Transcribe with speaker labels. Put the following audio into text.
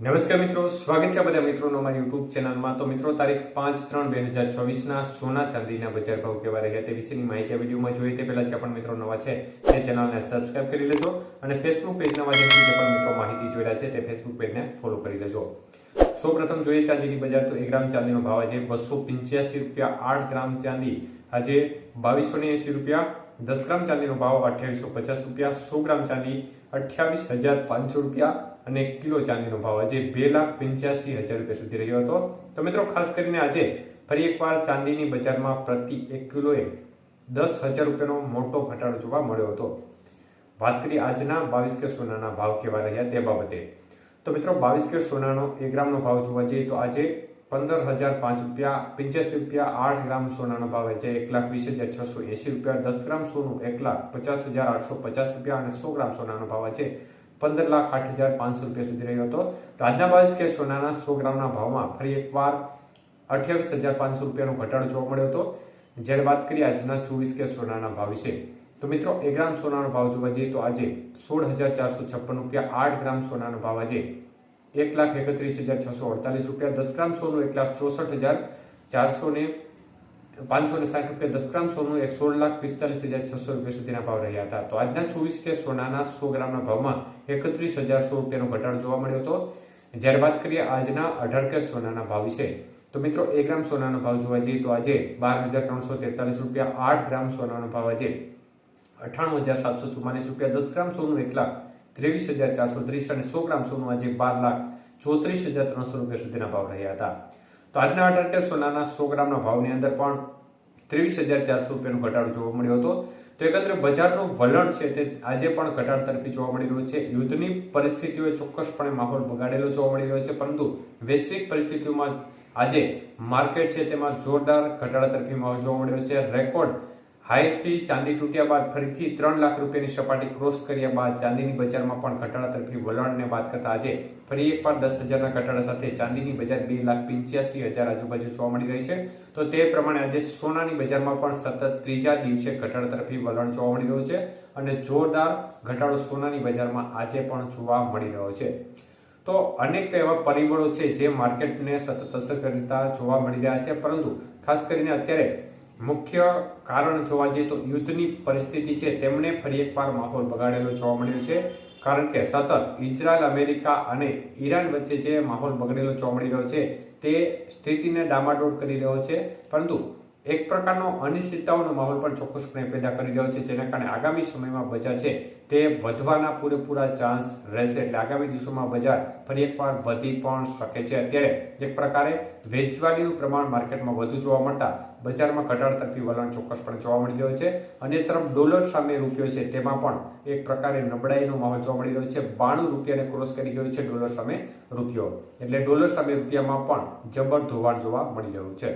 Speaker 1: નમસ્કાર મિત્રો, સ્વાગત છે બધા મિત્રોનો અમારી યુટ્યુબ ચેનલમાં। તો મિત્રો તારીખ 5/3/2024ના સોના ચાંદીના બજાર ભાવ કેવા રહ્યા તે વિશેની માહિતી આ વિડીયોમાં જોઈએ તે પહેલા જે પણ મિત્રો નવા છે તે ચેનલને સબસ્ક્રાઇબ કરી લેજો અને ફેસબુક પેજના માધ્યમથી જે પણ મિત્રો માહિતી જોઈ રહ્યા છે તે ફેસબુક પેજને ફોલો કરી લેજો। સૌપ્રથમ જોઈએ ચાંદીની બજાર તો 1 ગ્રામ ચાંદીનો ભાવ આજે 285 રૂપિયા, 8 ગ્રામ ચાંદી આજે 2280 રૂપિયા, 10 ગ્રામ ચાંદીનો ભાવ 2850 રૂપિયા, 100 ગ્રામ ચાંદી 28,500 રૂપિયા અને 1 કિલો ચાંદીનો ભાવ આજે 2,85,000 રૂપિયા સુધી રહ્યો હતો। તો મિત્રો ખાસ કરીને આજે ફરી એકવાર ચાંદીની બજારમાં પ્રતિ 1 કિલોએ 10,000 રૂપિયાનો મોટો ઘટાડો જોવા મળ્યો હતો। વાત કરીએ આજના 22 કે સોનાના ભાવ કેવા રહ્યા તે બાબતે તો મિત્રો 22 કે સોનાનો 1 ગ્રામનો ભાવ જોવા જઈએ તો આજે 15,005 રૂપિયા, 85 રૂપિયા, 8 ગ્રામ સોનાનો ભાવ આજે 1,20,680 રૂપિયા, 10 ગ્રામ સોનું 1,50,850 રૂપિયા અને 100 ગ્રામ સોનાનો ભાવ આજે 15,08,500 રૂપિયા સુધી રહ્યો હતો। તો આજના 22 કે સોનાના 100 ગ્રામના ભાવમાં ફરી એકવાર 28,500 રૂપિયાનો ઘટાડો જોવા મળ્યો હતો। જ્યારે વાત કરીએ આજના 24 કે સોનાના ભાવ વિશે તો મિત્રો 1 ગ્રામ સોનાનો ભાવ જોવા જઈએ તો આજે 16,456 રૂપિયા, 8 ગ્રામ સોનાનો ભાવ આજે 1,31,648 રૂપિયા, 10 ગ્રામ સોનું 1,64,560 રૂપિયા, 10 ગ્રામ સોનું 16,45,600 રૂપિયા સુધીના ભાવ રહ્યા હતા। તો આજના 24 કે સોનાના 100 ગ્રામના ભાવમાં 31,100 રૂપિયાનો ઘટાડો જોવા મળ્યો હતો। જ્યારે વાત કરીએ આજના 18 કે સોનાના ભાવ વિશે તો મિત્રો 1 ગ્રામ સોનાનો ભાવ જોવા જઈએ તો આજે 12,343 રૂપિયા, 8 ગ્રામ સોનાનો ભાવ આજે 98,744 રૂપિયા, 10 ગ્રામ સોનું 1,23,430 અને 100 ગ્રામ સોનું આજે 12,34,300 રૂપિયા સુધીના ભાવ રહ્યા હતા। તો આજના 18 કે સોનાના 100 ગ્રામના ભાવની અંદર પણ 23,400 રૂપિયાનો ઘટાડો જોવા મળ્યો હતો। તો એકંદરે બજારનું વલણ છે તે આજે પણ ઘટાડા તરફી જોવા મળી રહ્યું છે। યુદ્ધની પરિસ્થિતિઓએ ચોક્કસપણે માહોલ બગાડેલો જોવા મળી રહ્યો છે, પરંતુ વૈશ્વિક પરિસ્થિતિઓમાં આજે માર્કેટ છે તેમાં જોરદાર ઘટાડા તરફી માહોલ જોવા મળી રહ્યો છે। રેકોર્ડ હાઈથી ચાંદી તૂટ્યા બાદ ફરીથી 3 લાખ રૂપિયાની સપાટી ક્રોસ કર્યા બાદ ચાંદીની બજારમાં પણ ઘટાડા તરફી વલણને બાદ કરતા આજે ફરી એકવાર 10,000ના ઘટાડા સાથે ચાંદીની બજાર 2,85,000 આજુબાજુ જોવા મળી રહી છે। તો તે પ્રમાણે આજે સોનાની બજારમાં પણ સતત ત્રીજા દિવસે ઘટાડા તરફી વલણ જોવા મળી રહ્યું છે અને જોરદાર ઘટાડો સોનાની બજારમાં આજે પણ જોવા મળી રહ્યો છે। તો અનેક એવા પરિબળો છે જે માર્કેટને સતત અસર કરતા જોવા મળી રહ્યા છે, પરંતુ ખાસ કરીને અત્યારે મુખ્ય કારણ જોવા જઈએ તો યુદ્ધની પરિસ્થિતિ છે તેમણે ફરી એકવાર માહોલ બગાડેલો જોવા મળ્યો છે, કારણ કે સતત ઇઝરાયલ, અમેરિકા અને ઈરાન વચ્ચે જે માહોલ બગડેલો જોવા મળી રહ્યો છે તે સ્થિતિને ડામાડોળ કરી રહ્યો છે, પરંતુ એક પ્રકારનો અનિશ્ચિતતાઓનો માહોલ પણ ચોક્કસપણે પેદા કરી રહ્યો છે, જેના કારણે આગામી સમયમાં બજાર છે તે વધવાના પૂરેપૂરા ચાન્સ રહેશે। એટલે આગામી દિવસોમાં બજાર ફરી એકવાર વધી પણ શકે છે। અત્યારે એક પ્રકારે વેચવાલીનું પ્રમાણ માર્કેટમાં વધુ જોવા મળતા બજારમાં ઘટાડા તરફી વલણ ચોક્કસપણે જોવા મળી રહ્યો છે। અન્ય તરફ ડોલર સામે રૂપિયો છે તેમાં પણ એક પ્રકારે નબળાઈનો માહોલ જોવા મળી રહ્યો છે। 92 રૂપિયાને ક્રોસ કરી ગયો છે ડોલર સામે રૂપિયો, એટલે ડોલર સામે રૂપિયામાં પણ જબર ધોવાણ જોવા મળી રહ્યું છે।